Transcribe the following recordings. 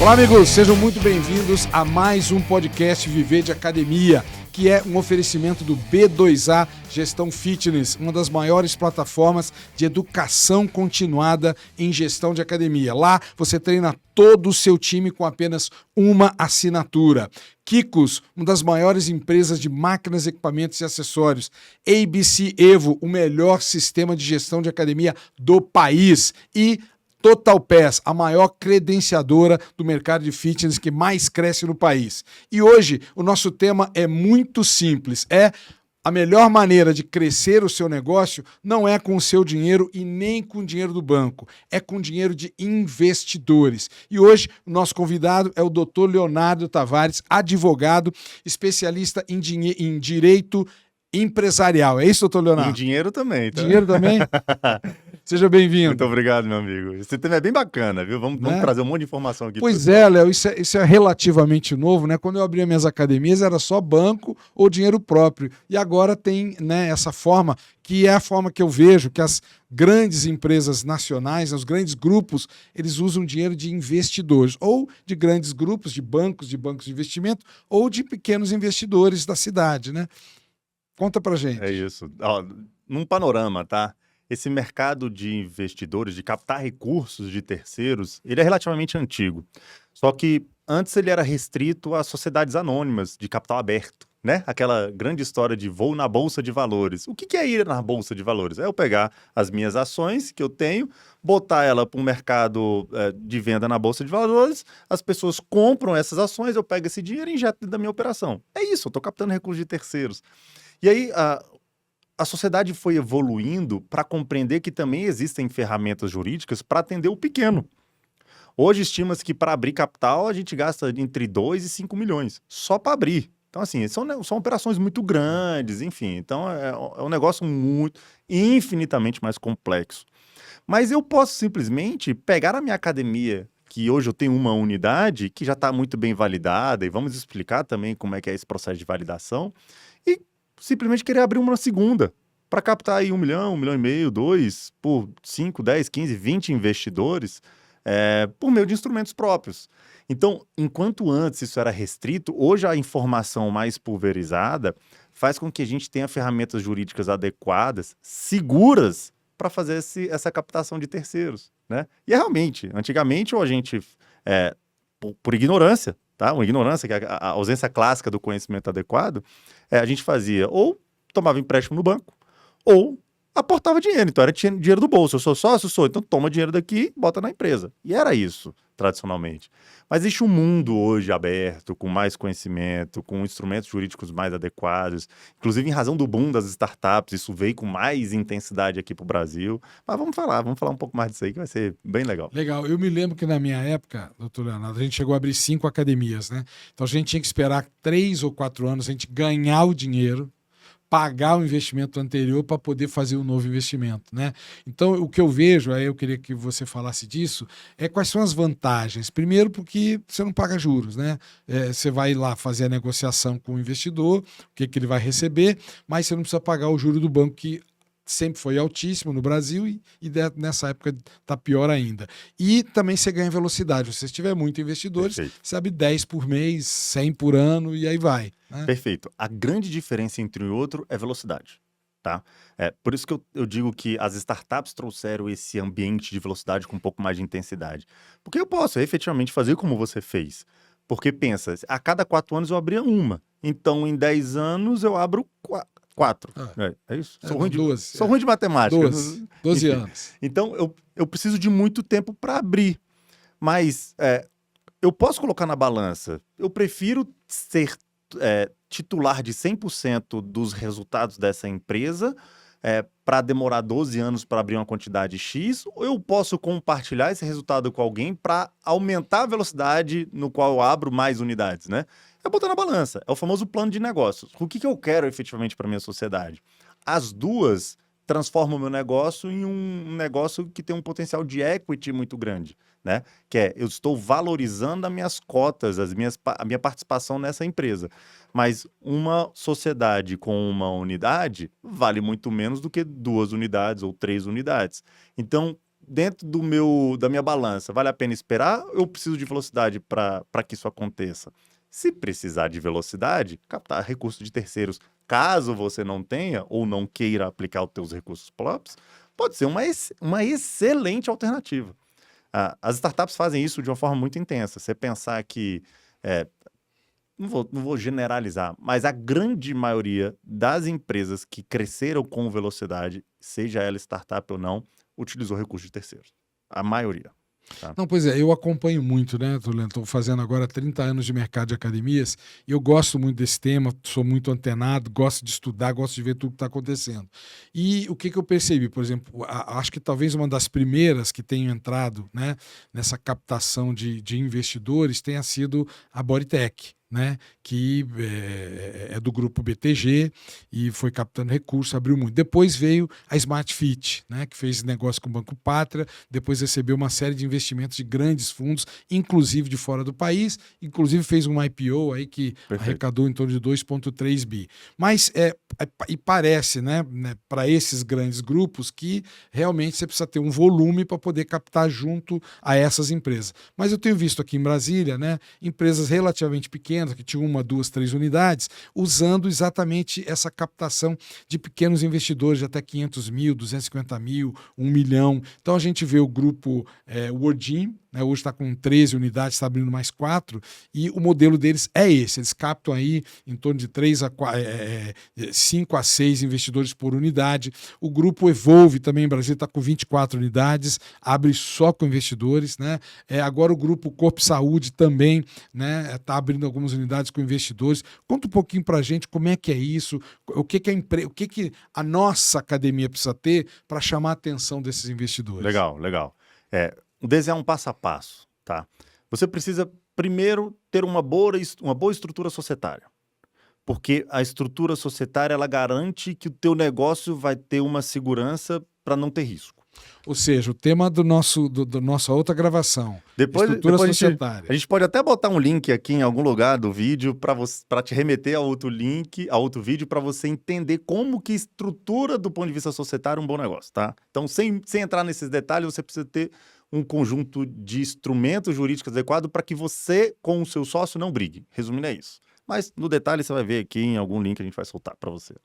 Olá, amigos, sejam muito bem-vindos a mais um podcast Viver de Academia, que é um oferecimento do B2A Gestão Fitness, uma das maiores plataformas de educação continuada em gestão de academia. Lá você treina todo o seu time com apenas uma assinatura. Kikos, uma das maiores empresas de máquinas, equipamentos e acessórios. ABC Evo, o melhor sistema de gestão de academia do país. E Total Pass, a maior credenciadora do mercado de fitness que mais cresce no país. E hoje o nosso tema é muito simples, a melhor maneira de crescer o seu negócio não é com o seu dinheiro e nem com o dinheiro do banco, é com o dinheiro de investidores. E hoje o nosso convidado é o Dr. Leonardo Tavares, advogado, especialista em direito empresarial. É isso, doutor Leonardo? Em dinheiro também. Tá? Dinheiro também? Seja bem-vindo. Muito obrigado, meu amigo. Esse tema é bem bacana, viu? Vamos trazer um monte de informação aqui. Pois é, Léo, isso é relativamente novo, né? Quando eu abri as minhas academias era só banco ou dinheiro próprio. E agora tem, né, essa forma, que é a forma que eu vejo que as grandes empresas nacionais, os grandes grupos, eles usam dinheiro de investidores, ou de grandes grupos, de bancos de investimento, ou de pequenos investidores da cidade, né? Conta pra gente. É isso. Ó, num panorama, tá? Esse mercado de investidores, de captar recursos de terceiros, ele é relativamente antigo. Só que antes ele era restrito a sociedades anônimas de capital aberto, né? Aquela grande história de vou na Bolsa de Valores. O que é ir na Bolsa de Valores? É eu pegar as minhas ações que eu tenho, botar ela para um mercado de venda na Bolsa de Valores, as pessoas compram essas ações, eu pego esse dinheiro e injeto dentro da minha operação. É isso, eu estou captando recursos de terceiros. E aí, a sociedade foi evoluindo para compreender que também existem ferramentas jurídicas para atender o pequeno. Hoje, estima-se que para abrir capital, a gente gasta entre 2 e 5 milhões, só para abrir. Então, assim, são operações muito grandes, enfim. Então, é um negócio infinitamente mais complexo. Mas eu posso simplesmente pegar a minha academia, que hoje eu tenho uma unidade, que já está muito bem validada, e vamos explicar também como é que é esse processo de validação, e simplesmente querer abrir uma segunda para captar aí 1 milhão, 1 milhão e meio, 2, por 5, 10, 15, 20 investidores por meio de instrumentos próprios. Então, enquanto antes isso era restrito, hoje a informação mais pulverizada faz com que a gente tenha ferramentas jurídicas adequadas, seguras, para fazer essa captação de terceiros, né? E realmente, antigamente, ou a gente, por ignorância, tá? Uma ignorância, que é a ausência clássica do conhecimento adequado, a gente fazia ou tomava empréstimo no banco, ou aportava dinheiro. Então era dinheiro do bolso. Eu sou sócio, então toma dinheiro daqui, bota na empresa. E era isso, tradicionalmente. Mas existe um mundo hoje aberto, com mais conhecimento, com instrumentos jurídicos mais adequados. Inclusive, em razão do boom das startups, isso veio com mais intensidade aqui para o Brasil. Mas vamos falar um pouco mais disso aí, que vai ser bem legal. Legal. Eu me lembro que na minha época, doutor Leonardo, a gente chegou a abrir 5 academias, né? Então a gente tinha que esperar 3 ou 4 anos a gente ganhar o dinheiro, pagar o investimento anterior para poder fazer um novo investimento, né? Então, o que eu vejo, aí eu queria que você falasse disso, quais são as vantagens. Primeiro, porque você não paga juros, né? Você vai lá fazer a negociação com o investidor, o que ele vai receber, mas você não precisa pagar o juro do banco, que sempre foi altíssimo no Brasil e nessa época está pior ainda. E também você ganha velocidade. Se você tiver muitos investidores, Perfeito. você abre 10 por mês, 100 por ano e aí vai. Né? Perfeito. A grande diferença entre um e outro é velocidade, tá? Por isso que eu digo que as startups trouxeram esse ambiente de velocidade com um pouco mais de intensidade. Porque eu posso efetivamente fazer como você fez. Porque pensa, a cada 4 anos eu abria uma. Então, em 10 anos, eu abro 4. É isso? Sou ruim de matemática. 12 anos. Então, eu preciso de muito tempo para abrir. Mas eu posso colocar na balança. Eu prefiro ser titular de 100% dos resultados dessa empresa para demorar 12 anos para abrir uma quantidade X, ou eu posso compartilhar esse resultado com alguém para aumentar a velocidade no qual eu abro mais unidades, né? É botar na balança. É o famoso plano de negócios. O que eu quero efetivamente para minha sociedade? As duas transformam o meu negócio em um negócio que tem um potencial de equity muito grande, né? Que eu estou valorizando as minhas cotas, a minha participação nessa empresa. Mas uma sociedade com uma unidade vale muito menos do que 2 unidades ou 3 unidades. Então, dentro da minha balança, vale a pena esperar ou eu preciso de velocidade para que isso aconteça? Se precisar de velocidade, captar recursos de terceiros, caso você não tenha ou não queira aplicar os teus recursos próprios, pode ser uma excelente alternativa. As startups fazem isso de uma forma muito intensa. Você pensar que, não vou generalizar, mas a grande maioria das empresas que cresceram com velocidade, seja ela startup ou não, utilizou recursos de terceiros. A maioria. Tá? Não, pois é, eu acompanho muito, né, Tulio? Estou fazendo agora 30 anos de mercado de academias e eu gosto muito desse tema, sou muito antenado, gosto de estudar, gosto de ver tudo que está acontecendo. E o que eu percebi, por exemplo, acho que talvez uma das primeiras que tenham entrado, né, nessa captação de investidores tenha sido a Bodytech, né, que é do grupo BTG e foi captando recursos, abriu muito. Depois veio a Smart Fit, né, que fez negócio com o Banco Pátria, depois recebeu uma série de investimentos de grandes fundos, inclusive de fora do país, inclusive fez um IPO aí que arrecadou em torno de 2,3 bi. Mas e parece, né, para esses grandes grupos que realmente você precisa ter um volume para poder captar junto a essas empresas. Mas eu tenho visto aqui em Brasília, né, empresas relativamente pequenas, que tinham 1, 2, 3 unidades, usando exatamente essa captação de pequenos investidores de até 500 mil, 250 mil, 1 milhão. Então a gente vê o grupo Wordim, né, hoje está com 13 unidades, está abrindo mais 4, e o modelo deles é esse, eles captam aí em torno de 5 a 6 investidores por unidade. O grupo Evolve também em Brasília está com 24 unidades, abre só com investidores, né? Agora o grupo Corpo Saúde também, né, está abrindo algumas unidades com investidores. Conta um pouquinho para a gente como é que é isso, o que a nossa academia precisa ter para chamar a atenção desses investidores. Legal. Desenhar um passo a passo, tá? Você precisa primeiro ter uma boa estrutura societária, porque a estrutura societária ela garante que o teu negócio vai ter uma segurança para não ter risco. Ou seja, o tema do nossa outra gravação, estrutura societária. A gente pode até botar um link aqui em algum lugar do vídeo para te remeter a outro link, a outro vídeo, para você entender como que estrutura do ponto de vista societário um bom negócio, tá? Então, sem entrar nesses detalhes, você precisa ter um conjunto de instrumentos jurídicos adequado para que você, com o seu sócio, não brigue. Resumindo, é isso. Mas, no detalhe, você vai ver aqui em algum link que a gente vai soltar para você.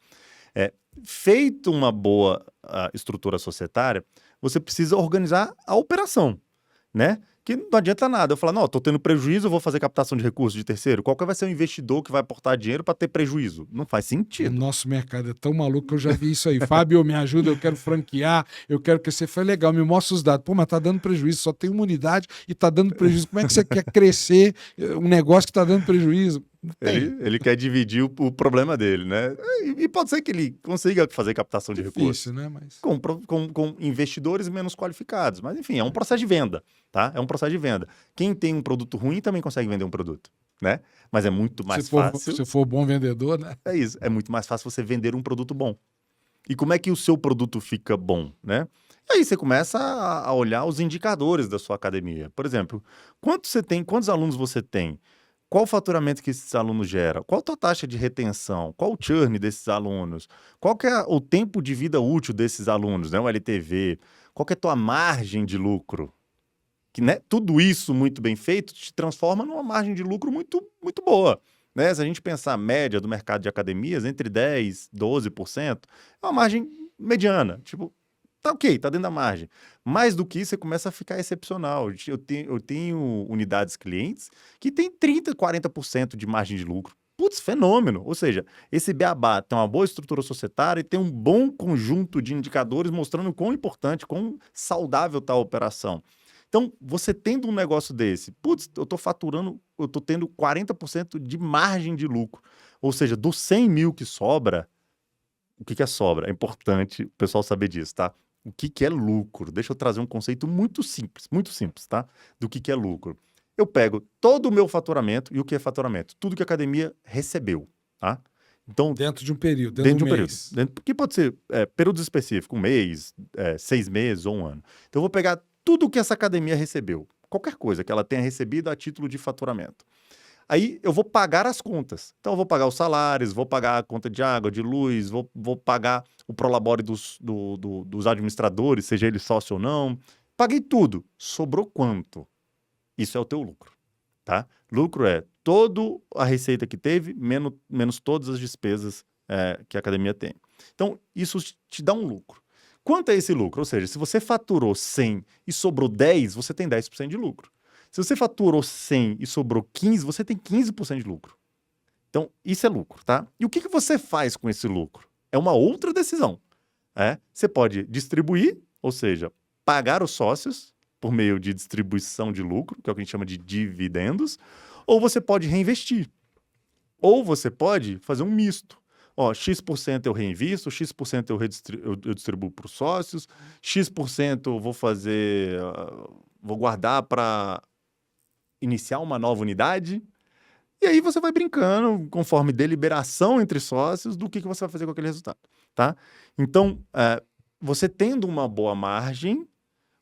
Feito uma boa estrutura societária, você precisa organizar a operação, né? Que não adianta nada eu falar, não, estou tendo prejuízo, eu vou fazer captação de recursos de terceiro. Qual que vai ser o investidor que vai aportar dinheiro para ter prejuízo? Não faz sentido. O nosso mercado é tão maluco que eu já vi isso aí. Fábio, me ajuda, eu quero franquear, eu quero que você foi legal, me mostra os dados. Pô, mas tá dando prejuízo, só tem uma unidade e tá dando prejuízo. Como é que você quer crescer um negócio que tá dando prejuízo? Ele quer dividir o problema dele, né? E pode ser que ele consiga fazer captação de recursos, né? Mas... com investidores menos qualificados. Mas, enfim, é um processo de venda, tá? É um processo de venda. Quem tem um produto ruim também consegue vender um produto, né? Mas é muito mais fácil... Se for bom vendedor, né? É isso. É muito mais fácil você vender um produto bom. E como é que o seu produto fica bom, né? E aí você começa a olhar os indicadores da sua academia. Por exemplo, quantos alunos você tem? Qual o faturamento que esses alunos geram? Qual a tua taxa de retenção? Qual o churn desses alunos? Qual que é o tempo de vida útil desses alunos, né? O LTV? Qual que é a tua margem de lucro? Que, né, tudo isso muito bem feito te transforma numa margem de lucro muito, muito boa. Né? Se a gente pensar a média do mercado de academias, entre 10% e 12%, é uma margem mediana. Tipo, tá ok, tá dentro da margem. Mais do que isso, você começa a ficar excepcional. Eu tenho unidades clientes que tem 30%, 40% de margem de lucro. Putz, fenômeno! Ou seja, esse beabá tem uma boa estrutura societária e tem um bom conjunto de indicadores mostrando quão importante, quão saudável está a operação. Então, você tendo um negócio desse, putz, eu tô tendo 40% de margem de lucro. Ou seja, dos 100 mil que sobra, o que é sobra? É importante o pessoal saber disso, tá? O que é lucro? Deixa eu trazer um conceito muito simples, tá? Do que é lucro. Eu pego todo o meu faturamento, e o que é faturamento? Tudo que a academia recebeu, tá? Então, dentro de um período, dentro de um mês. Que pode ser períodos específicos, um mês, 6 meses ou um ano. Então, eu vou pegar tudo que essa academia recebeu, qualquer coisa que ela tenha recebido a título de faturamento. Aí eu vou pagar as contas. Então eu vou pagar os salários, vou pagar a conta de água, de luz, vou pagar o prolabore dos administradores, seja ele sócio ou não, Paguei tudo. Sobrou quanto? Isso é o teu lucro, tá? Lucro é toda a receita que teve, menos todas as despesas que a academia tem. Então, isso te dá um lucro. Quanto é esse lucro? Ou seja, se você faturou 100 e sobrou 10, você tem 10% de lucro. Se você faturou 100 e sobrou 15, você tem 15% de lucro. Então, isso é lucro, tá? E o que você faz com esse lucro? É uma outra decisão. Você pode distribuir, ou seja, pagar os sócios por meio de distribuição de lucro, que é o que a gente chama de dividendos, ou você pode reinvestir. Ou você pode fazer um misto. X% eu reinvisto, X% eu distribuo para os sócios, X% eu vou guardar para iniciar uma nova unidade. E aí você vai brincando, conforme deliberação entre sócios, do que você vai fazer com aquele resultado, tá? Então, você tendo uma boa margem,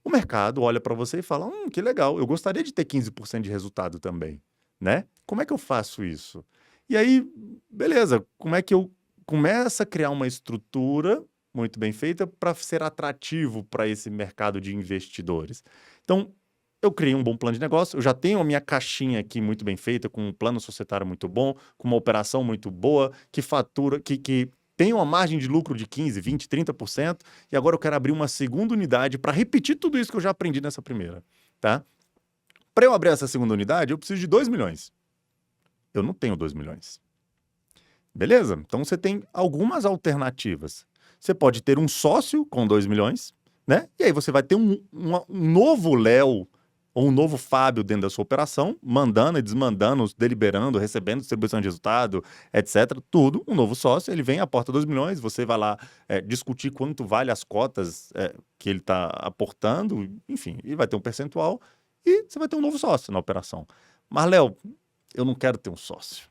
o mercado olha para você e fala, que legal, eu gostaria de ter 15% de resultado também, né? Como é que eu faço isso? E aí, beleza, como é que eu começo a criar uma estrutura muito bem feita para ser atrativo para esse mercado de investidores? Então, eu criei um bom plano de negócio, eu já tenho a minha caixinha aqui muito bem feita, com um plano societário muito bom, com uma operação muito boa, que fatura, que tem uma margem de lucro de 15%, 20%, 30%, e agora eu quero abrir uma segunda unidade para repetir tudo isso que eu já aprendi nessa primeira, tá? Para eu abrir essa segunda unidade, eu preciso de 2 milhões. Eu não tenho 2 milhões. Beleza? Então você tem algumas alternativas. Você pode ter um sócio com 2 milhões, né? E aí você vai ter um novo Léo ou um novo Fábio dentro da sua operação, mandando e desmandando, deliberando, recebendo distribuição de resultado, etc. Tudo, um novo sócio, ele vem, aporta 2 milhões, você vai lá discutir quanto vale as cotas que ele está aportando, enfim, e vai ter um percentual, e você vai ter um novo sócio na operação. Mas, Léo, eu não quero ter um sócio.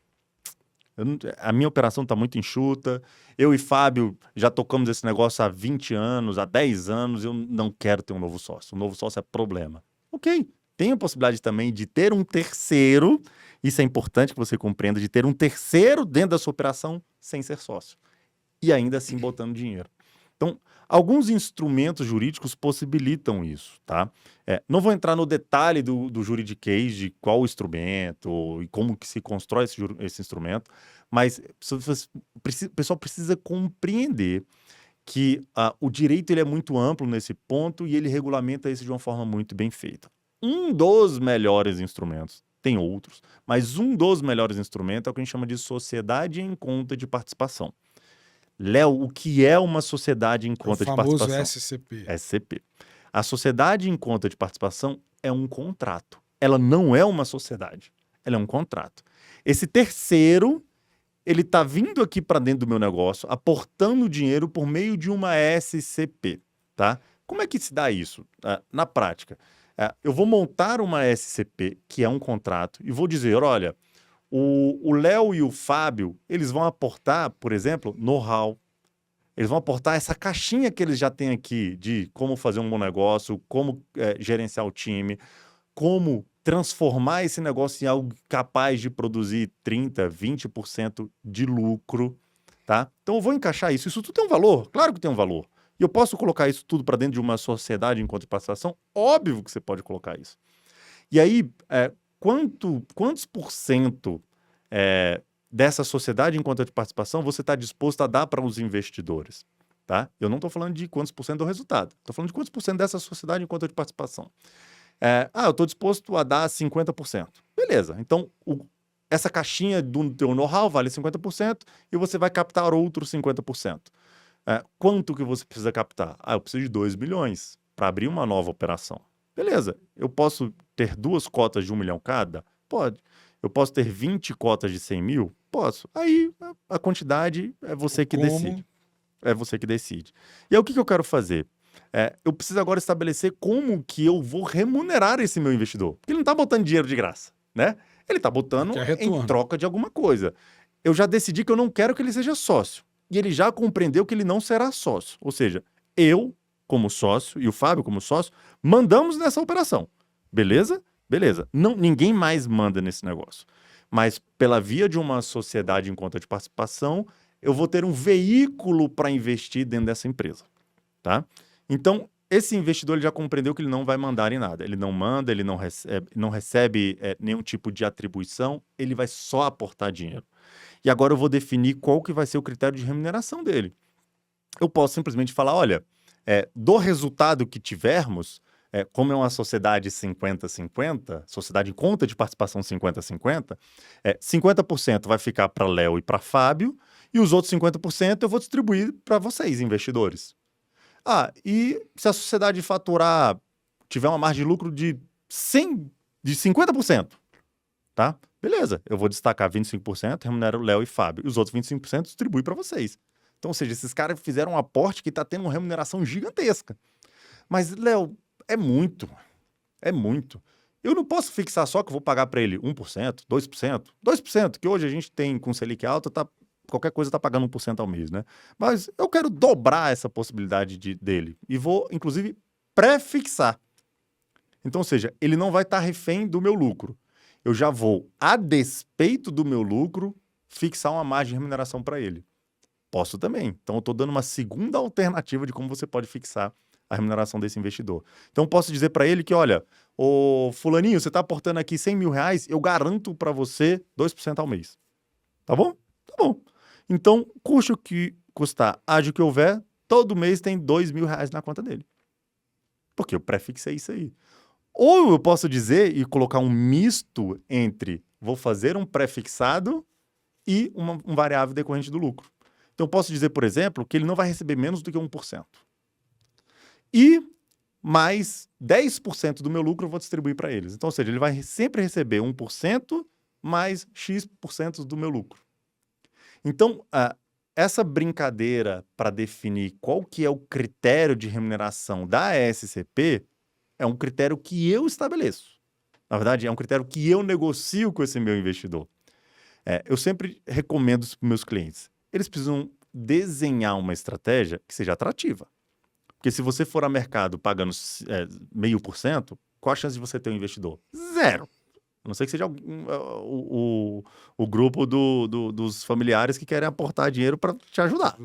A minha operação está muito enxuta, eu e Fábio já tocamos esse negócio há 20 anos, há 10 anos, eu não quero ter um novo sócio. Um novo sócio é problema. Ok, tem a possibilidade também de ter um terceiro, isso é importante que você compreenda, de ter um terceiro dentro da sua operação sem ser sócio. E ainda assim botando dinheiro. Então, alguns instrumentos jurídicos possibilitam isso, tá? Não vou entrar no detalhe do juridiquês, de qual instrumento e como que se constrói esse instrumento, mas o pessoal precisa compreender que o direito ele é muito amplo nesse ponto e ele regulamenta isso de uma forma muito bem feita. Um dos melhores instrumentos, tem outros, mas um dos melhores instrumentos é o que a gente chama de sociedade em conta de participação. Léo, o que é uma sociedade em conta de participação? O famoso SCP. SCP. A sociedade em conta de participação é um contrato. Ela não é uma sociedade. Ela é um contrato. Esse terceiro, ele está vindo aqui para dentro do meu negócio, aportando dinheiro por meio de uma SCP, tá? Como é que se dá isso? Na prática, eu vou montar uma SCP, que é um contrato, e vou dizer, olha, o Léo e o Fábio, eles vão aportar, por exemplo, know-how. Eles vão aportar essa caixinha que eles já têm aqui de como fazer um bom negócio, como gerenciar o time, como transformar esse negócio em algo capaz de produzir 30%, 20% de lucro, tá? Então eu vou encaixar isso. Isso tudo tem um valor? Claro que tem um valor. E eu posso colocar isso tudo para dentro de uma sociedade em conta de participação? Óbvio que você pode colocar isso. E aí, quantos por cento dessa sociedade em conta de participação você está disposto a dar para os investidores? Tá? Eu não estou falando de quantos por cento do resultado. Estou falando de quantos por cento dessa sociedade em conta de participação. Eu estou disposto a dar 50%. Beleza. Então, essa caixinha do teu know-how vale 50% e você vai captar outros 50%. Quanto que você precisa captar? Eu preciso de 2 milhões para abrir uma nova operação. Beleza. Eu posso ter 2 cotas de 1 milhão cada? Pode. Eu posso ter 20 cotas de 100 mil? Posso. Aí, a quantidade é você que decide. É você que decide. E aí, o que eu quero fazer? Eu preciso agora estabelecer como que eu vou remunerar esse meu investidor. Porque ele não está botando dinheiro de graça, né? Ele está botando em troca de alguma coisa. Eu já decidi que eu não quero que ele seja sócio. E ele já compreendeu que ele não será sócio. Ou seja, eu, como sócio, e o Fábio, como sócio, mandamos nessa operação. Beleza? Beleza. Ninguém mais manda nesse negócio. Mas pela via de uma sociedade em conta de participação, eu vou ter um veículo para investir dentro dessa empresa. Tá? Então, esse investidor ele já compreendeu que ele não vai mandar em nada. Ele não manda, ele não recebe nenhum tipo de atribuição, ele vai só aportar dinheiro. E agora eu vou definir qual que vai ser o critério de remuneração dele. Eu posso simplesmente falar, olha, do resultado que tivermos, como é uma sociedade 50-50, sociedade em conta de participação 50-50, 50% vai ficar para Léo e para Fábio, e os outros 50% eu vou distribuir para vocês, investidores. E se a sociedade faturar, tiver uma margem de lucro de 50%, tá? Beleza, eu vou destacar 25%, remunero o Léo e Fábio, e os outros 25% distribui para vocês. Então, ou seja, esses caras fizeram um aporte que está tendo uma remuneração gigantesca. Mas, Léo, é muito. Eu não posso fixar só que eu vou pagar para ele 1%, 2%. 2%, que hoje a gente tem com Selic alta, qualquer coisa está pagando 1% ao mês, né? Mas eu quero dobrar essa possibilidade dele. E vou, inclusive, pré-fixar. Então, ou seja, ele não vai estar refém do meu lucro. Eu já vou, a despeito do meu lucro, fixar uma margem de remuneração para ele. Posso também. Então, eu estou dando uma segunda alternativa de como você pode fixar a remuneração desse investidor. Então, eu posso dizer para ele que, olha, ô fulaninho, você está aportando aqui 100 mil reais, eu garanto para você 2% ao mês. Tá bom? Tá bom. Então, custe o que custar, haja o que houver, todo mês tem 2 mil reais na conta dele. Porque eu prefixei isso aí. Ou eu posso dizer e colocar um misto entre vou fazer um pré-fixado e um variável decorrente do lucro. Então, eu posso dizer, por exemplo, que ele não vai receber menos do que 1%. E mais 10% do meu lucro eu vou distribuir para eles. Então, ou seja, ele vai sempre receber 1% mais X% do meu lucro. Então, essa brincadeira para definir qual que é o critério de remuneração da SCP é um critério que eu estabeleço. Na verdade, é um critério que eu negocio com esse meu investidor. Eu sempre recomendo isso para meus clientes. Eles precisam desenhar uma estratégia que seja atrativa. Porque se você for a mercado pagando 0,5%, qual a chance de você ter um investidor? 0. A não ser que seja o grupo dos familiares que querem aportar dinheiro para te ajudar.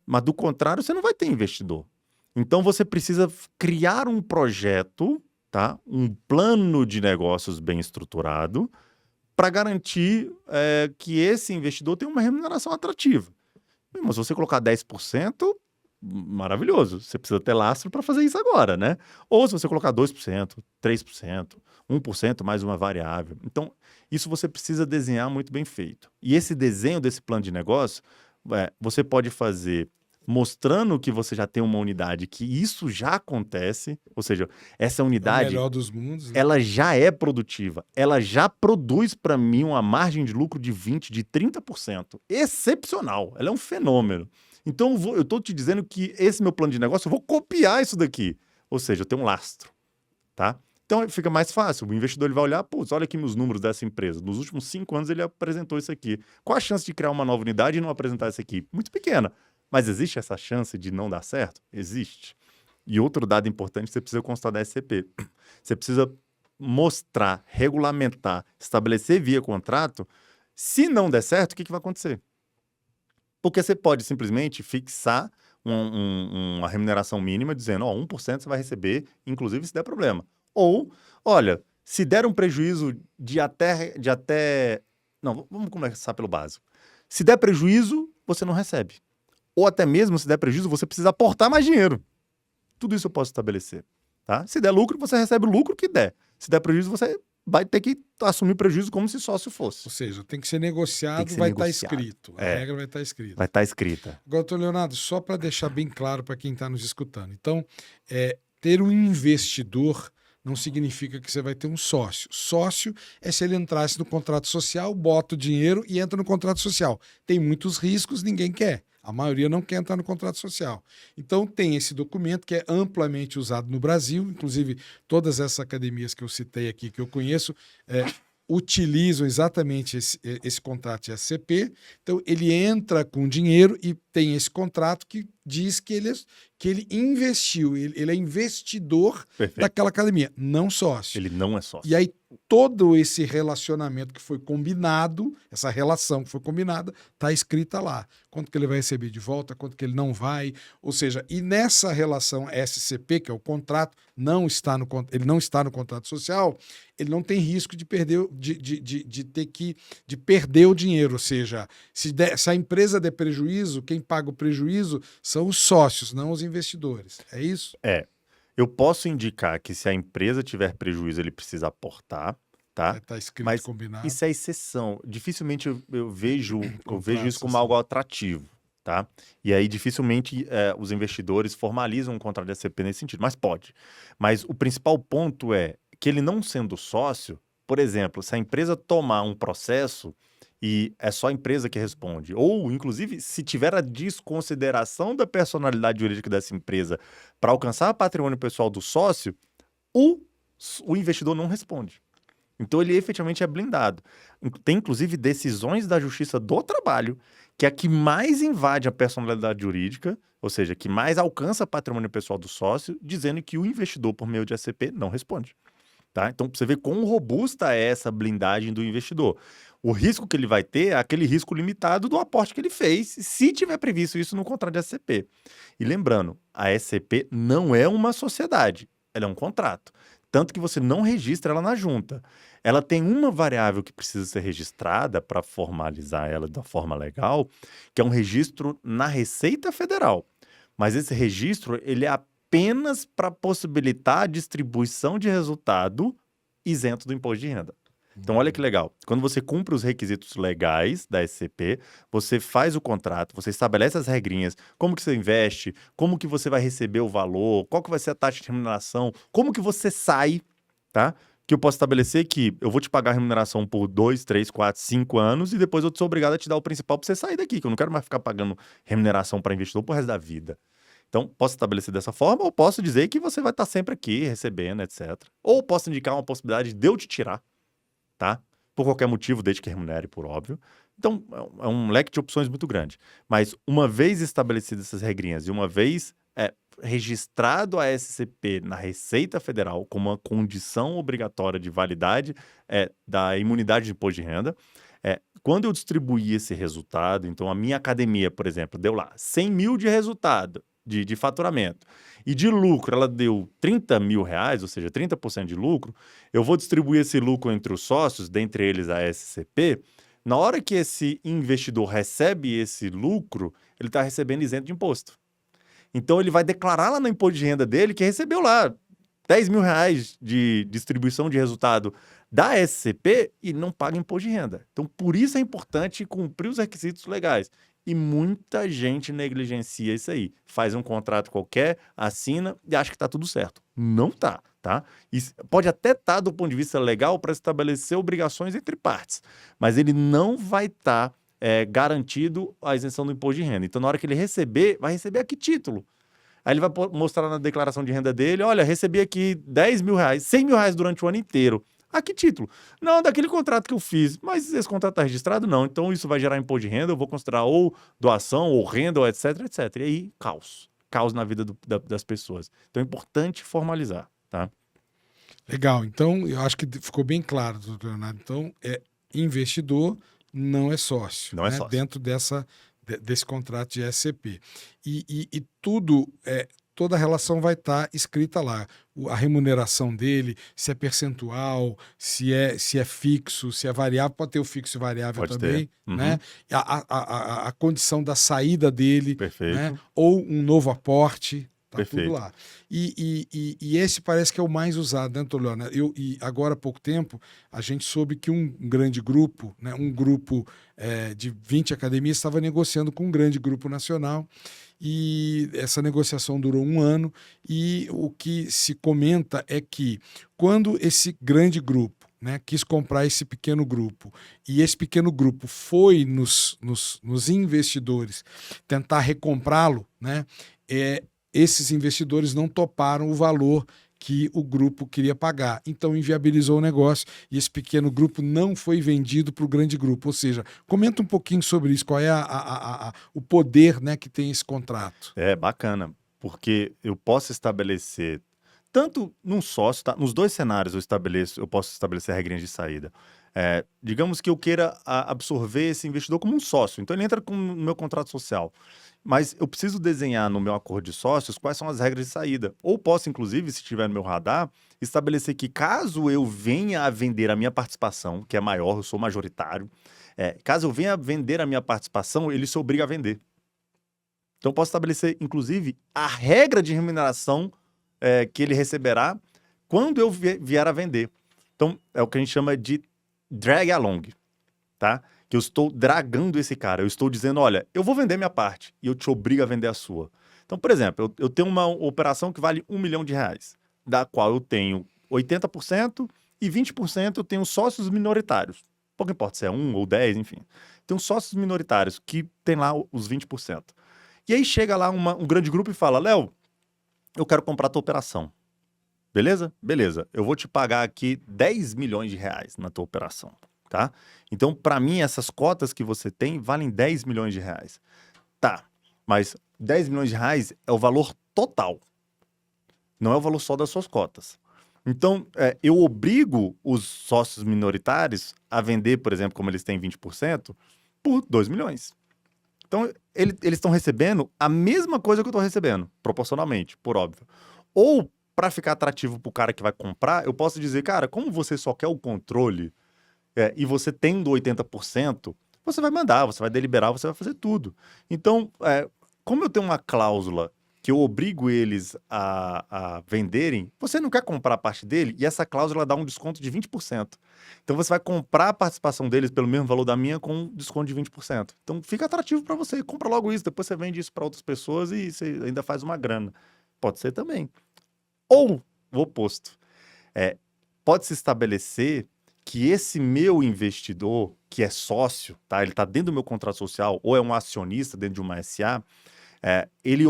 Mas do contrário, você não vai ter investidor. Então, você precisa criar um projeto, tá? Um plano de negócios bem estruturado para garantir que esse investidor tenha uma remuneração atrativa. Mas se você colocar 10%, maravilhoso. Você precisa ter lastro para fazer isso agora, né? Ou se você colocar 2%, 3%, 1% mais uma variável. Então, isso você precisa desenhar muito bem feito. E esse desenho desse plano de negócio, você pode fazer mostrando que você já tem uma unidade que isso já acontece, ou seja, essa unidade, é o melhor dos mundos, né? Ela já é produtiva, ela já produz para mim uma margem de lucro de 20%, de 30%. Excepcional, ela é um fenômeno. Então, eu estou te dizendo que esse meu plano de negócio, eu vou copiar isso daqui. Ou seja, eu tenho um lastro, tá? Então, fica mais fácil. O investidor ele vai olhar, putz, olha aqui meus números dessa empresa. Nos últimos 5 anos, ele apresentou isso aqui. Qual a chance de criar uma nova unidade e não apresentar isso aqui? Muito pequena. Mas existe essa chance de não dar certo? Existe. E outro dado importante, você precisa constar da SCP. Você precisa mostrar, regulamentar, estabelecer via contrato. Se não der certo, o que vai acontecer? Porque você pode simplesmente fixar uma remuneração mínima dizendo, 1% você vai receber, inclusive se der problema. Ou, olha, se der um prejuízo de até... Não, vamos começar pelo básico. Se der prejuízo, você não recebe. Ou até mesmo, se der prejuízo, você precisa aportar mais dinheiro. Tudo isso eu posso estabelecer. Tá? Se der lucro, você recebe o lucro que der. Se der prejuízo, você vai ter que assumir prejuízo como se sócio fosse. Ou seja, tem que ser negociado, vai estar escrito. A regra vai estar escrita. Vai estar escrita. Agora, doutor Leonardo, só para deixar bem claro para quem está nos escutando. Então, ter um investidor não significa que você vai ter um sócio. Sócio é se ele entrasse no contrato social, bota o dinheiro e entra no contrato social. Tem muitos riscos, ninguém quer. A maioria não quer entrar no contrato social. Então, tem esse documento que é amplamente usado no Brasil, inclusive todas essas academias que eu citei aqui, que eu conheço, utilizam exatamente esse contrato de SCP. Então, ele entra com dinheiro e tem esse contrato que diz que ele investiu, ele é investidor daquela academia, não sócio. Ele não é sócio. E aí, todo esse relacionamento que foi combinado, essa relação que foi combinada, está escrita lá. Quanto que ele vai receber de volta, quanto que ele não vai. Ou seja, e nessa relação SCP, que é o contrato, ele não está no contrato social, ele não tem risco de perder, de perder o dinheiro. Ou seja, se a empresa der prejuízo, quem paga o prejuízo são os sócios, não os investidores. É isso? Eu posso indicar que se a empresa tiver prejuízo, ele precisa aportar, tá? Está escrito, Mas combinado. isso é exceção. Dificilmente eu vejo isso como social. algo atrativo, tá? E aí dificilmente os investidores formalizam um contrato de SCP nesse sentido, mas pode. Mas o principal ponto é que ele não sendo sócio, por exemplo, se a empresa tomar um processo e é só a empresa que responde, ou inclusive se tiver a desconsideração da personalidade jurídica dessa empresa para alcançar o patrimônio pessoal do sócio, o investidor não responde. Então ele efetivamente é blindado. Tem inclusive decisões da Justiça do Trabalho, que é a que mais invade a personalidade jurídica, ou seja, que mais alcança o patrimônio pessoal do sócio, dizendo que o investidor, por meio de SCP, não responde. Tá? Então, pra você ver quão robusta é essa blindagem do investidor. O risco que ele vai ter é aquele risco limitado do aporte que ele fez, se tiver previsto isso no contrato de SCP. E lembrando, a SCP não é uma sociedade, ela é um contrato. Tanto que você não registra ela na junta. Ela tem uma variável que precisa ser registrada para formalizar ela da forma legal, que é um registro na Receita Federal. Mas esse registro, ele é apenas para possibilitar a distribuição de resultado isento do imposto de renda. Então, olha que legal. Quando você cumpre os requisitos legais da SCP, você faz o contrato, você estabelece as regrinhas, como que você investe, como que você vai receber o valor, qual que vai ser a taxa de remuneração, como que você sai, tá? Que eu posso estabelecer que eu vou te pagar a remuneração por 2, 3, 4, 5 anos e depois eu sou obrigado a te dar o principal para você sair daqui, que eu não quero mais ficar pagando remuneração para investidor pro resto da vida. Então, posso estabelecer dessa forma ou posso dizer que você vai estar sempre aqui recebendo, etc. Ou posso indicar uma possibilidade de eu te tirar, tá? Por qualquer motivo, desde que remunere, por óbvio. Então, é um leque de opções muito grande. Mas, uma vez estabelecidas essas regrinhas e uma vez registrado a SCP na Receita Federal como uma condição obrigatória de validade da imunidade de imposto de renda, quando eu distribuir esse resultado, então a minha academia, por exemplo, deu lá 100 mil de resultado, de faturamento, e de lucro ela deu 30 mil reais, ou seja, 30% de lucro, eu vou distribuir esse lucro entre os sócios, dentre eles a SCP. Na hora que esse investidor recebe esse lucro, ele está recebendo isento de imposto. Então ele vai declarar lá no imposto de renda dele que recebeu lá 10 mil reais de distribuição de resultado da SCP e não paga imposto de renda. Então, por isso é importante cumprir os requisitos legais. E muita gente negligencia isso aí. Faz um contrato qualquer, assina e acha que está tudo certo. Não tá, tá? E pode até estar do ponto de vista legal para estabelecer obrigações entre partes, mas ele não vai estar garantido a isenção do imposto de renda. Então, na hora que ele receber, vai receber a que título? Aí ele vai mostrar na declaração de renda dele, olha, recebi aqui 10 mil reais, 100 mil reais durante o ano inteiro. A que título? Não, daquele contrato que eu fiz. Mas esse contrato está registrado? Não. Então isso vai gerar imposto de renda, eu vou considerar ou doação, ou renda, ou etc, etc. E aí, caos. Caos na vida das pessoas. Então é importante formalizar, tá? Legal. Então, eu acho que ficou bem claro, doutor Leonardo. Então, investidor não é sócio. Não é sócio. Dentro desse contrato de SCP. E tudo, toda a relação vai estar escrita lá. A remuneração dele, se é percentual, se é fixo, se é variável, pode ter o fixo e variável Pode também, ter. Uhum. né? A condição da saída dele, Perfeito. né? Ou um novo aporte. Tá Perfeito. tudo lá. E esse parece que é o mais usado, né, doutor Leonardo? E agora há pouco tempo, a gente soube que um grande grupo, né, um grupo de 20 academias, estava negociando com um grande grupo nacional. E essa negociação durou 1 ano. E o que se comenta é que quando esse grande grupo, né, quis comprar esse pequeno grupo, e esse pequeno grupo foi nos investidores tentar recomprá-lo, né, esses investidores não toparam o valor que o grupo queria pagar. Então inviabilizou o negócio e esse pequeno grupo não foi vendido para o grande grupo. Ou seja, comenta um pouquinho sobre isso, qual é o poder, né, que tem esse contrato. Bacana, porque eu posso estabelecer tanto num sócio, tá? Nos dois cenários eu posso estabelecer regrinhas de saída. Digamos que eu queira absorver esse investidor como um sócio, então ele entra no meu contrato social. Mas eu preciso desenhar no meu acordo de sócios quais são as regras de saída. Ou posso, inclusive, se tiver no meu radar, estabelecer que caso eu venha a vender a minha participação, que é maior, eu sou majoritário, caso eu venha a vender a minha participação, ele se obriga a vender. Então eu posso estabelecer, inclusive, a regra de remuneração que ele receberá quando eu vier a vender. Então é o que a gente chama de drag along, tá? Que eu estou dragando esse cara. Eu estou dizendo, olha, eu vou vender minha parte e eu te obrigo a vender a sua. Então, por exemplo, eu tenho uma operação que vale R$1 milhão, da qual eu tenho 80% e 20% eu tenho sócios minoritários. Pouco importa se é 1 ou 10, enfim. Tenho sócios minoritários que tem lá os 20%. E aí chega lá um grande grupo e fala, Léo, eu quero comprar a tua operação. Beleza? Beleza. Eu vou te pagar aqui R$10 milhões na tua operação. Tá? Então, para mim, essas cotas que você tem valem R$10 milhões. Tá, mas R$10 milhões é o valor total. Não é o valor só das suas cotas. Então, eu obrigo os sócios minoritários a vender, por exemplo, como eles têm 20%, por R$2 milhões. Então, eles estão recebendo a mesma coisa que eu estou recebendo, proporcionalmente, por óbvio. Ou, para ficar atrativo para o cara que vai comprar, eu posso dizer, cara, como você só quer o controle, e você tendo 80%, você vai mandar, você vai deliberar, você vai fazer tudo. Então, como eu tenho uma cláusula que eu obrigo eles a venderem, você não quer comprar a parte dele e essa cláusula dá um desconto de 20%. Então, você vai comprar a participação deles pelo mesmo valor da minha com um desconto de 20%. Então, fica atrativo para você. Compra logo isso, depois você vende isso para outras pessoas e você ainda faz uma grana. Pode ser também. Ou o oposto. Pode-se estabelecer que esse meu investidor, que é sócio, tá? Ele está dentro do meu contrato social, ou é um acionista dentro de uma SA, ele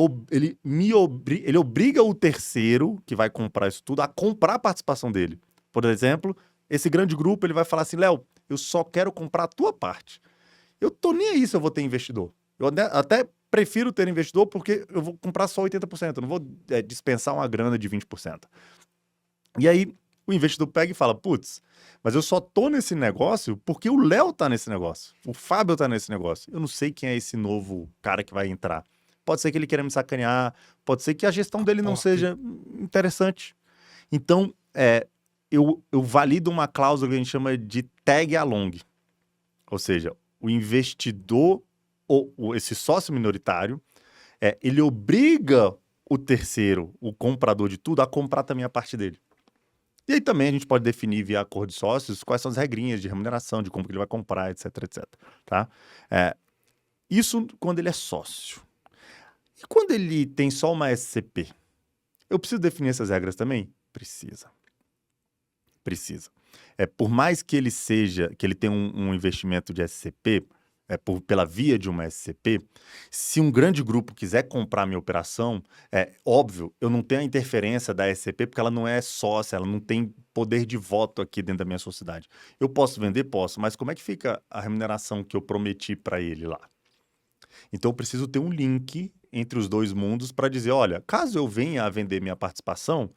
obriga o terceiro, que vai comprar isso tudo, a comprar a participação dele. Por exemplo, esse grande grupo ele vai falar assim, Léo, eu só quero comprar a tua parte. Eu tô nem aí se eu vou ter investidor. Eu até prefiro ter investidor porque eu vou comprar só 80%, eu não vou dispensar uma grana de 20%. E aí, o investidor pega e fala, putz, mas eu só tô nesse negócio porque o Léo tá nesse negócio, o Fábio tá nesse negócio. Eu não sei quem é esse novo cara que vai entrar. Pode ser que ele queira me sacanear, pode ser que a gestão dele não seja interessante. Então, eu valido uma cláusula que a gente chama de tag along. Ou seja, o investidor, ou esse sócio minoritário, ele obriga o terceiro, o comprador de tudo, a comprar também a parte dele. E aí também a gente pode definir via acordo de sócios quais são as regrinhas de remuneração, de como que ele vai comprar, etc, etc. Tá? Isso quando ele é sócio. E quando ele tem só uma SCP? Eu preciso definir essas regras também? Precisa. Por mais que ele tenha um investimento de SCP, pela via de uma SCP, se um grande grupo quiser comprar minha operação, óbvio, eu não tenho a interferência da SCP porque ela não é sócia, ela não tem poder de voto aqui dentro da minha sociedade. Eu posso vender? Posso, mas como é que fica a remuneração que eu prometi para ele lá? Então eu preciso ter um link entre os dois mundos para dizer, olha, caso eu venha a vender minha participação,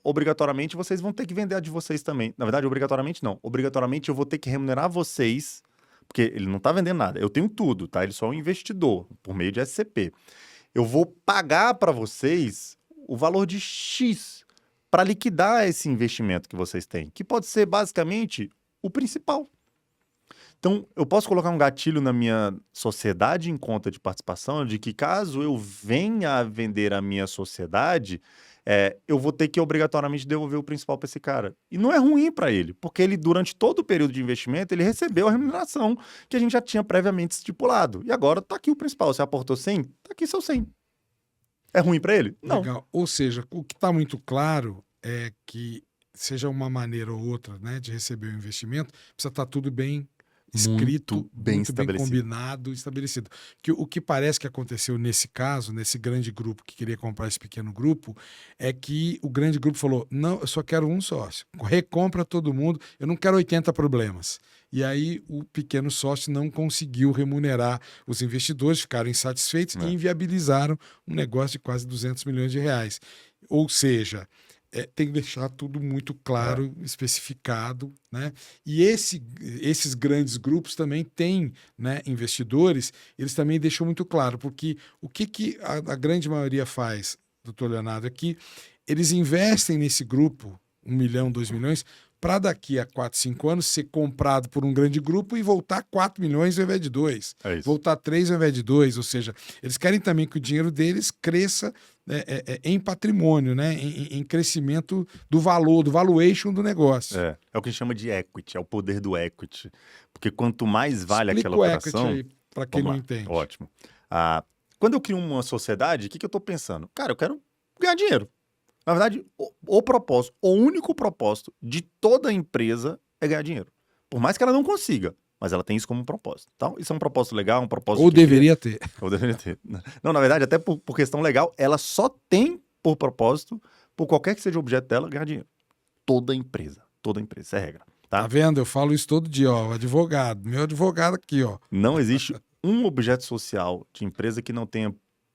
obrigatoriamente vocês vão ter que vender a de vocês também. Na verdade, obrigatoriamente não. Obrigatoriamente eu vou ter que remunerar vocês, porque ele não está vendendo nada. Eu tenho tudo, tá? Ele só é um investidor, por meio de SCP. Eu vou pagar para vocês o valor de X para liquidar esse investimento que vocês têm, que pode ser basicamente o principal. Então, eu posso colocar um gatilho na minha sociedade em conta de participação de que caso eu venha a vender a minha sociedade, eu vou ter que obrigatoriamente devolver o principal para esse cara. E não é ruim para ele, porque ele, durante todo o período de investimento, ele recebeu a remuneração que a gente já tinha previamente estipulado. E agora tá aqui o principal. Você aportou 100? Tá aqui seu 100. É ruim para ele? Não. Legal. Ou seja, o que está muito claro é que, seja uma maneira ou outra, né, de receber o investimento, precisa estar tudo bem escrito, muito bem combinado, estabelecido. O que parece que aconteceu nesse caso, nesse grande grupo que queria comprar esse pequeno grupo, é que o grande grupo falou, não, eu só quero um sócio, recompra todo mundo, eu não quero 80 problemas. E aí o pequeno sócio não conseguiu remunerar os investidores, ficaram insatisfeitos e inviabilizaram um negócio de quase R$200 milhões. Ou seja, tem que deixar tudo muito claro, especificado, né? E esses grandes grupos também têm, né, investidores, eles também deixam muito claro, porque o que a grande maioria faz, doutor Leonardo, é que eles investem nesse grupo, 1 milhão, 2 milhões, para daqui a 4, 5 anos ser comprado por um grande grupo e voltar 4 milhões ao invés de 2. É isso. Voltar 3 ao invés de 2. Ou seja, eles querem também que o dinheiro deles cresça em patrimônio, né? Em crescimento do valor, do valuation do negócio. É o que a gente chama de equity, é o poder do equity. Porque quanto mais vale Explica aquela o operação... equity aí, para quem não entende. Ótimo. Quando eu crio uma sociedade, o que eu estou pensando? Cara, eu quero ganhar dinheiro. Na verdade, o único propósito de toda empresa é ganhar dinheiro. Por mais que ela não consiga, mas ela tem isso como propósito. Então, isso é um propósito legal, um propósito... Ou deveria ter. Ou deveria ter. Não, na verdade, até por questão legal, ela só tem por propósito, por qualquer que seja o objeto dela, ganhar dinheiro. Toda empresa, essa é a regra. Tá vendo? Eu falo isso todo dia, ó. O advogado, meu advogado aqui, ó. Não existe um objeto social de empresa que não tenha,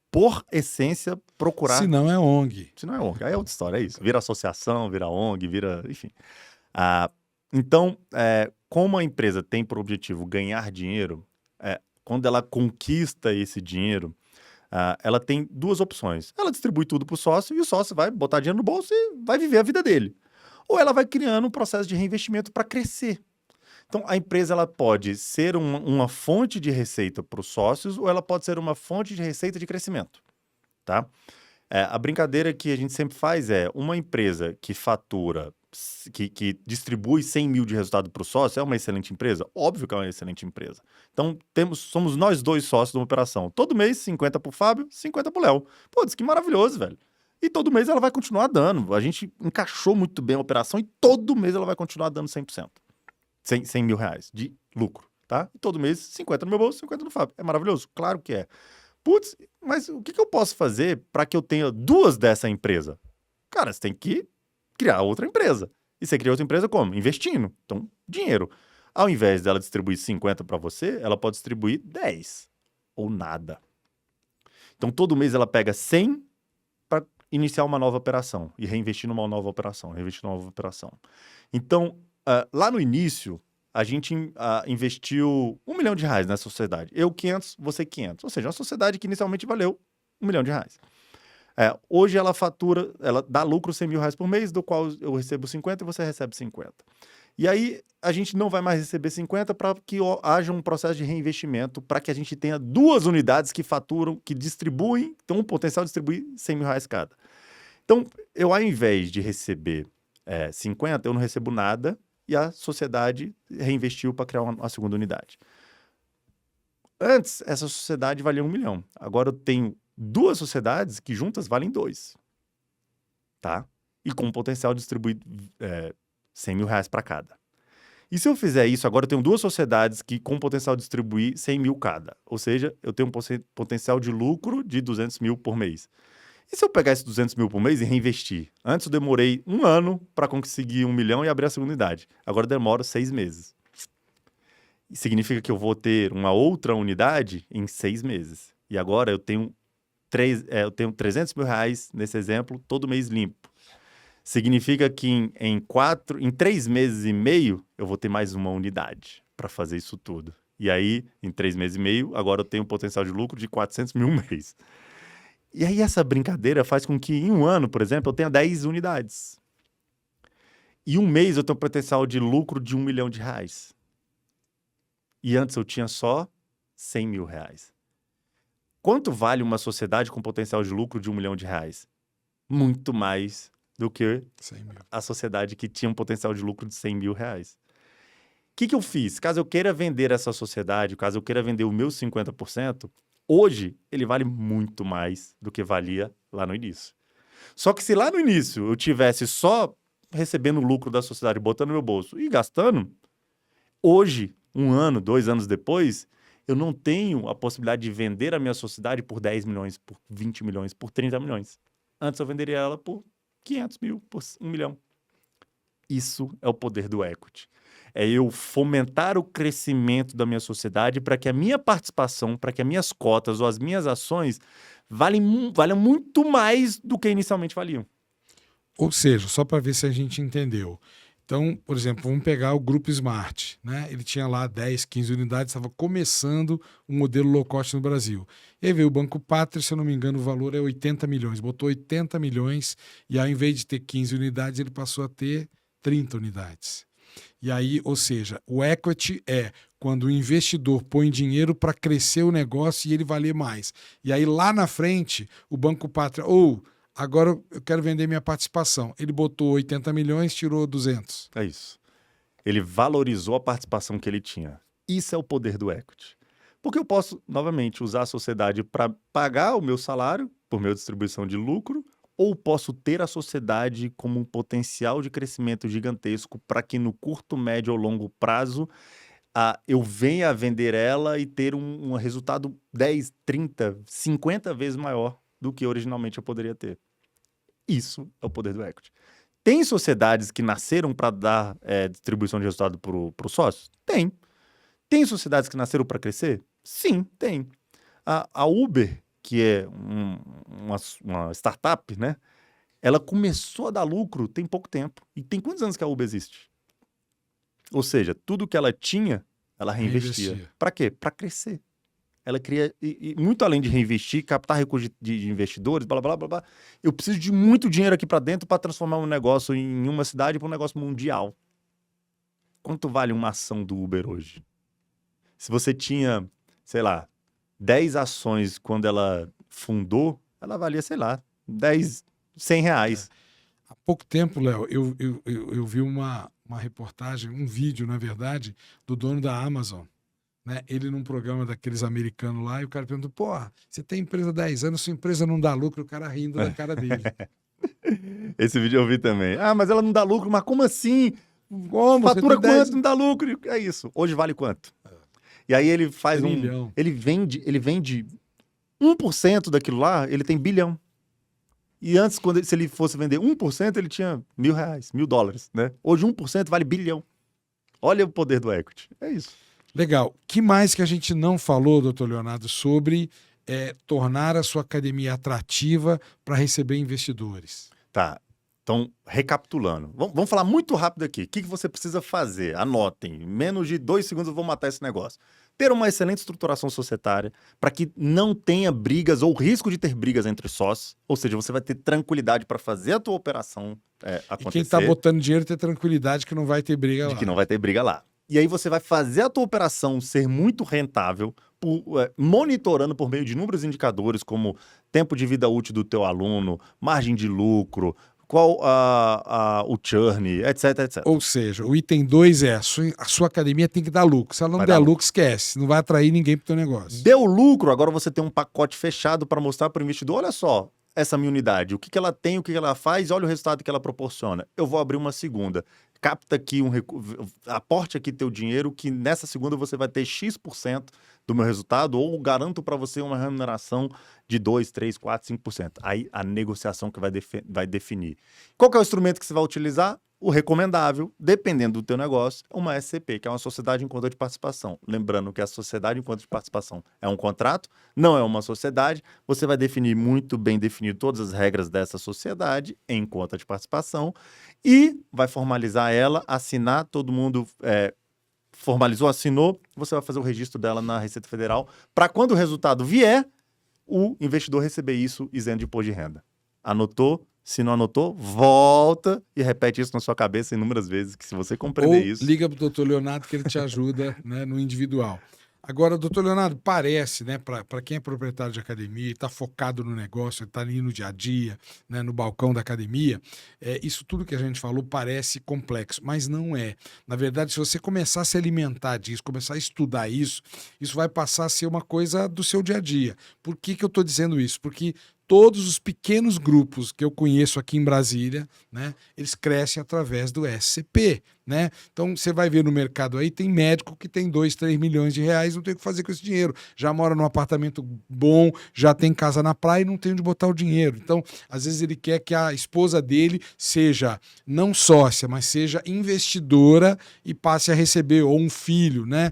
por essência, procurar... Se não é ONG. Se não é ONG, aí é outra história, é isso. Vira associação, vira ONG, vira... Enfim. Então, como a empresa tem por objetivo ganhar dinheiro, quando ela conquista esse dinheiro, ela tem duas opções. Ela distribui tudo para o sócio e o sócio vai botar dinheiro no bolso e vai viver a vida dele. Ou ela vai criando um processo de reinvestimento para crescer. Então, a empresa ela pode ser uma fonte de receita para os sócios ou ela pode ser uma fonte de receita de crescimento. Tá? A brincadeira que a gente sempre faz é uma empresa que fatura, que distribui 100 mil de resultado para o sócio, é uma excelente empresa? Óbvio que é uma excelente empresa. Então, somos nós dois sócios de uma operação. Todo mês, 50 para o Fábio, 50 para o Léo. Pô, que maravilhoso, velho. E todo mês ela vai continuar dando. A gente encaixou muito bem a operação e todo mês ela vai continuar dando 100%. 100 mil reais de lucro, tá? E todo mês, 50 no meu bolso, 50 no Fábio. É maravilhoso? Claro que é. Putz, mas o que eu posso fazer para que eu tenha duas dessa empresa? Cara, você tem que criar outra empresa. E você cria outra empresa como? Investindo. Então, dinheiro. Ao invés dela distribuir 50 para você, ela pode distribuir 10 ou nada. Então, todo mês ela pega 100 para iniciar uma nova operação e reinvestir numa nova operação, Então, lá no início, a gente investiu R$1 milhão nessa sociedade. Eu 500, você 500. Ou seja, uma sociedade que inicialmente valeu R$1 milhão. Hoje ela fatura, ela dá lucro R$100 mil por mês, do qual eu recebo 50 e você recebe 50. E aí a gente não vai mais receber 50 para que haja um processo de reinvestimento, para que a gente tenha duas unidades que faturam, que distribuem, tem um potencial de distribuir R$100 mil cada. Então, eu ao invés de receber 50, eu não recebo nada e a sociedade reinvestiu para criar uma segunda unidade. Antes, essa sociedade valia R$1 milhão. Agora eu tenho duas sociedades que juntas valem 2. Tá? E com potencial de distribuir R$100 mil para cada. E se eu fizer isso, agora eu tenho duas sociedades que com potencial de distribuir R$100 mil cada. Ou seja, eu tenho um potencial de lucro de 200 mil por mês. E se eu pegar esses 200 mil por mês e reinvestir? Antes eu demorei 1 ano para conseguir 1 milhão e abrir a segunda unidade. Agora eu demoro 6 meses. Isso significa que eu vou ter uma outra unidade em 6 meses. E agora eu tenho 300 mil reais, nesse exemplo, todo mês limpo. Significa que em 3 meses e meio, eu vou ter mais uma unidade para fazer isso tudo. E aí, em 3 meses e meio, agora eu tenho um potencial de lucro de 400 mil mês. E aí essa brincadeira faz com que em 1 ano, por exemplo, eu tenha 10 unidades. E 1 mês eu tenho um potencial de lucro de R$1 milhão. E antes eu tinha só R$100 mil. Quanto vale uma sociedade com potencial de lucro de R$1 milhão? Muito mais do que a sociedade que tinha um potencial de lucro de R$100 mil. O que eu fiz? Caso eu queira vender essa sociedade, caso eu queira vender o meu 50%, hoje ele vale muito mais do que valia lá no início. Só que se lá no início eu tivesse só recebendo o lucro da sociedade, botando no meu bolso e gastando, hoje, 1 ano, 2 anos depois, eu não tenho a possibilidade de vender a minha sociedade por 10 milhões, por 20 milhões, por 30 milhões. Antes eu venderia ela por 500 mil, por 1 milhão. Isso é o poder do equity. É eu fomentar o crescimento da minha sociedade para que a minha participação, para que as minhas cotas ou as minhas ações valham muito mais do que inicialmente valiam. Ou seja, só para ver se a gente entendeu. Então, por exemplo, vamos pegar o Grupo Smart, né? Ele tinha lá 10, 15 unidades, estava começando o modelo low cost no Brasil. E aí veio o Banco Pátria, se eu não me engano, o valor é 80 milhões. Botou 80 milhões e ao invés de ter 15 unidades, ele passou a ter 30 unidades. E aí, ou seja, o equity é quando o investidor põe dinheiro para crescer o negócio e ele valer mais. E aí lá na frente, o Banco Pátria, agora eu quero vender minha participação. Ele botou 80 milhões, tirou 200. É isso. Ele valorizou a participação que ele tinha. Isso é o poder do equity. Porque eu posso, novamente, usar a sociedade para pagar o meu salário por meio de distribuição de lucro, ou posso ter a sociedade como um potencial de crescimento gigantesco para que no curto, médio ou longo prazo eu venha a vender ela e ter um resultado 10, 30, 50 vezes maior do que originalmente eu poderia ter. Isso é o poder do equity. Tem sociedades que nasceram para dar distribuição de resultado para os sócios? Tem. Tem sociedades que nasceram para crescer? Sim, tem. A Uber, que é uma startup, né? Ela começou a dar lucro tem pouco tempo. E tem quantos anos que a Uber existe? Ou seja, tudo que ela tinha, ela reinvestia. Para quê? Para crescer. Ela queria, e muito além de reinvestir, captar recursos de investidores, blá, blá, blá, blá. Eu preciso de muito dinheiro aqui para dentro para transformar um negócio em uma cidade para um negócio mundial. Quanto vale uma ação do Uber hoje? Se você tinha, sei lá, 10 ações quando ela fundou, ela valia, sei lá, 100 reais. Há pouco tempo, Léo, eu vi uma reportagem, um vídeo, na verdade, do dono da Amazon. Né? Ele num programa daqueles americanos lá, e o cara perguntou, porra, você tem empresa há 10 anos, sua empresa não dá lucro, o cara rindo da cara dele. Esse vídeo eu vi também. Mas ela não dá lucro, mas como assim? Como? Fatura quanto? Não dá lucro. É isso. Hoje vale quanto? E aí ele faz bilhão. Ele vende 1% daquilo lá, ele tem bilhão. E antes, se ele fosse vender 1%, ele tinha R$1.000, $1.000, né? Hoje 1% vale bilhão. Olha o poder do equity. É isso. Legal. O que mais que a gente não falou, doutor Leonardo, sobre tornar a sua academia atrativa para receber investidores? Tá. Então, recapitulando. Vamos falar muito rápido aqui. O que você precisa fazer? Anotem. Em menos de 2 segundos eu vou matar esse negócio. Ter uma excelente estruturação societária para que não tenha brigas ou risco de ter brigas entre sócios. Ou seja, você vai ter tranquilidade para fazer a tua operação acontecer. E quem está botando dinheiro ter tranquilidade que não vai ter briga lá. De que não vai ter briga lá. E aí você vai fazer a tua operação ser muito rentável, monitorando por meio de inúmeros indicadores, como tempo de vida útil do teu aluno, margem de lucro, qual o churn, etc, etc. Ou seja, o item 2 é a sua academia tem que dar lucro. Se ela não der lucro, esquece. Não vai atrair ninguém para o teu negócio. Deu lucro, agora você tem um pacote fechado para mostrar para o investidor, olha só, essa minha unidade, o que ela tem, o que ela faz, olha o resultado que ela proporciona. Eu vou abrir uma segunda. Capta aqui aporte aqui teu dinheiro, que nessa segunda você vai ter X% do meu resultado, ou garanto para você uma remuneração de 2, 3, 4, 5%. Aí a negociação que vai definir. Qual que é o instrumento que você vai utilizar? O recomendável, dependendo do teu negócio, uma SCP, que é uma sociedade em conta de participação. Lembrando que a sociedade em conta de participação é um contrato, não é uma sociedade. Você vai definir muito bem definido todas as regras dessa sociedade em conta de participação e vai formalizar ela, assinar, todo mundo formalizou, assinou, você vai fazer o registro dela na Receita Federal para quando o resultado vier, o investidor receber isso isento de imposto de renda. Anotou? Se não anotou, volta e repete isso na sua cabeça inúmeras vezes, que se você compreender isso... liga para o doutor Leonardo que ele te ajuda né, no individual. Agora, doutor Leonardo, parece, né, para quem é proprietário de academia e está focado no negócio, está ali no dia a dia, né, no balcão da academia, isso tudo que a gente falou parece complexo, mas não é. Na verdade, se você começar a se alimentar disso, começar a estudar isso vai passar a ser uma coisa do seu dia a dia. Por que eu estou dizendo isso? Porque todos os pequenos grupos que eu conheço aqui em Brasília, né, eles crescem através do SCP. né? Então você vai ver no mercado aí, tem médico que tem 2, 3 milhões de reais, não tem o que fazer com esse dinheiro. Já mora num apartamento bom, já tem casa na praia e não tem onde botar o dinheiro. Então, às vezes ele quer que a esposa dele seja não sócia, mas seja investidora e passe a receber, ou um filho, né?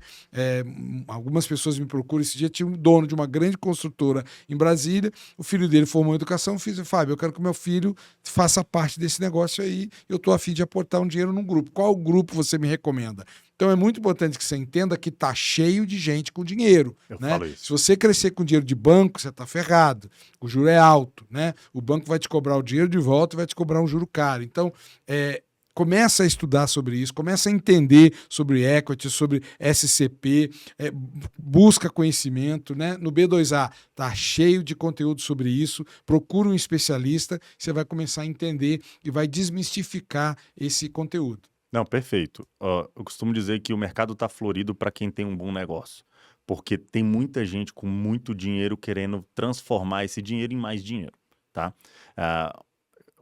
Algumas pessoas me procuram, esse dia tinha um dono de uma grande construtora em Brasília, o filho dele formou em educação, fiz, Fábio, eu quero que meu filho faça parte desse negócio aí, eu estou a fim de aportar um dinheiro num grupo. Qual grupo você me recomenda? Então é muito importante que você entenda que está cheio de gente com dinheiro. Eu né? falo isso. Se você crescer com dinheiro de banco, você está ferrado. O juro é alto, né? O banco vai te cobrar o dinheiro de volta e vai te cobrar um juro caro. Então, começa a estudar sobre isso, começa a entender sobre equity, sobre SCP, busca conhecimento, né? No B2A tá cheio de conteúdo sobre isso, procura um especialista, você vai começar a entender e vai desmistificar esse conteúdo. Não, perfeito. Eu costumo dizer que o mercado está florido para quem tem um bom negócio, porque tem muita gente com muito dinheiro querendo transformar esse dinheiro em mais dinheiro, tá?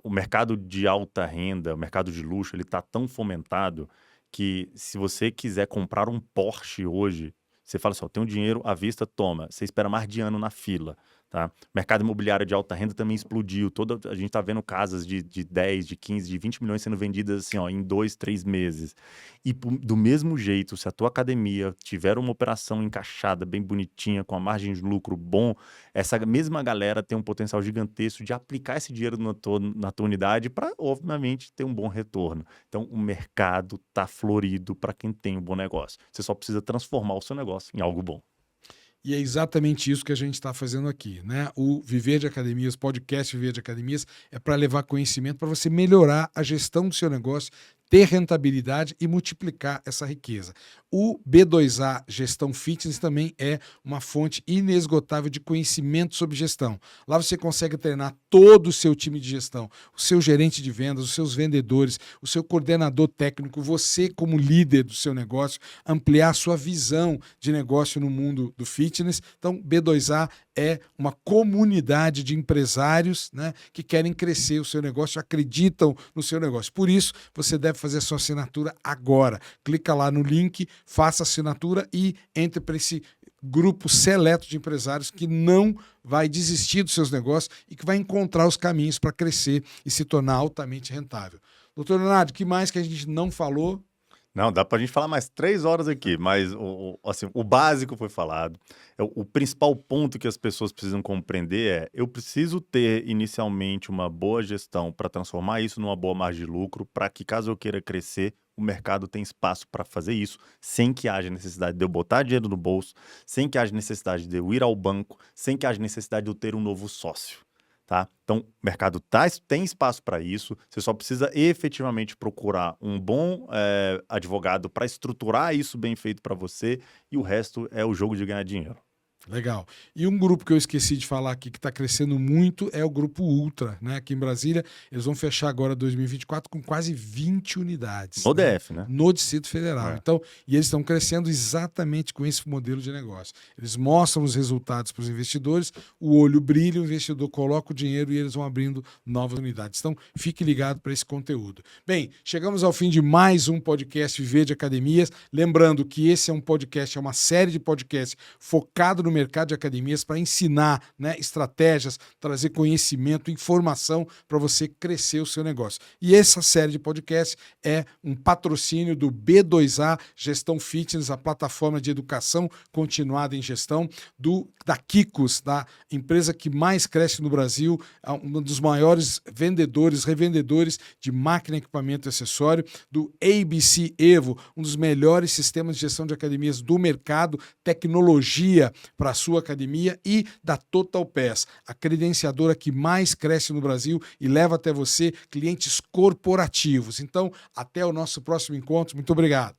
O mercado de alta renda, o mercado de luxo, ele está tão fomentado que se você quiser comprar um Porsche hoje, você fala assim, tem um dinheiro à vista, toma. Você espera mais de ano na fila, tá? O mercado imobiliário de alta renda também explodiu. A gente está vendo casas de 10, de 15, de 20 milhões sendo vendidas assim, em 2, 3 meses. E do mesmo jeito, se a tua academia tiver uma operação encaixada, bem bonitinha, com a margem de lucro bom, essa mesma galera tem um potencial gigantesco de aplicar esse dinheiro na tua unidade para, obviamente, ter um bom retorno. Então, o mercado está florido para quem tem um bom negócio. Você só precisa transformar o seu negócio em algo bom. E é exatamente isso que a gente está fazendo aqui, né? O Viver de Academias, podcast Viver de Academias, é para levar conhecimento para você melhorar a gestão do seu negócio, ter rentabilidade e multiplicar essa riqueza. O B2A Gestão Fitness também é uma fonte inesgotável de conhecimento sobre gestão. Lá você consegue treinar todo o seu time de gestão, o seu gerente de vendas, os seus vendedores, o seu coordenador técnico, você como líder do seu negócio, ampliar a sua visão de negócio no mundo do fitness. Então, B2A é uma comunidade de empresários, né, que querem crescer o seu negócio, acreditam no seu negócio. Por isso, você deve fazer a sua assinatura agora. Clica lá no link, faça a assinatura e entre para esse grupo seleto de empresários que não vai desistir dos seus negócios e que vai encontrar os caminhos para crescer e se tornar altamente rentável. Doutor Leonardo, o que mais que a gente não falou? Não, dá pra gente falar mais 3 horas aqui, mas o básico foi falado. O principal ponto que as pessoas precisam compreender eu preciso ter inicialmente uma boa gestão para transformar isso numa boa margem de lucro, para que caso eu queira crescer, o mercado tem espaço para fazer isso, sem que haja necessidade de eu botar dinheiro no bolso, sem que haja necessidade de eu ir ao banco, sem que haja necessidade de eu ter um novo sócio. Tá? Então, o mercado tem espaço para isso, você só precisa efetivamente procurar um bom advogado para estruturar isso bem feito para você e o resto é o jogo de ganhar dinheiro. Legal. E um grupo que eu esqueci de falar aqui que está crescendo muito é o Grupo Ultra, né? Aqui em Brasília, eles vão fechar agora 2024 com quase 20 unidades. No DF, né? No Distrito Federal. Então, e eles estão crescendo exatamente com esse modelo de negócio. Eles mostram os resultados para os investidores, o olho brilha, o investidor coloca o dinheiro e eles vão abrindo novas unidades. Então, fique ligado para esse conteúdo. Bem, chegamos ao fim de mais um podcast Viver de Academias. Lembrando que esse é um podcast, é uma série de podcasts focado no mercado de academias para ensinar, né, estratégias, trazer conhecimento, informação para você crescer o seu negócio. E essa série de podcasts é um patrocínio do B2A Gestão Fitness, a plataforma de educação continuada em gestão, da Kikos, da empresa que mais cresce no Brasil, um dos maiores revendedores de máquina, equipamento e acessório, do ABC Evo, um dos melhores sistemas de gestão de academias do mercado, tecnologia para a sua academia, e da Total Pass, a credenciadora que mais cresce no Brasil e leva até você clientes corporativos. Então, até o nosso próximo encontro. Muito obrigado.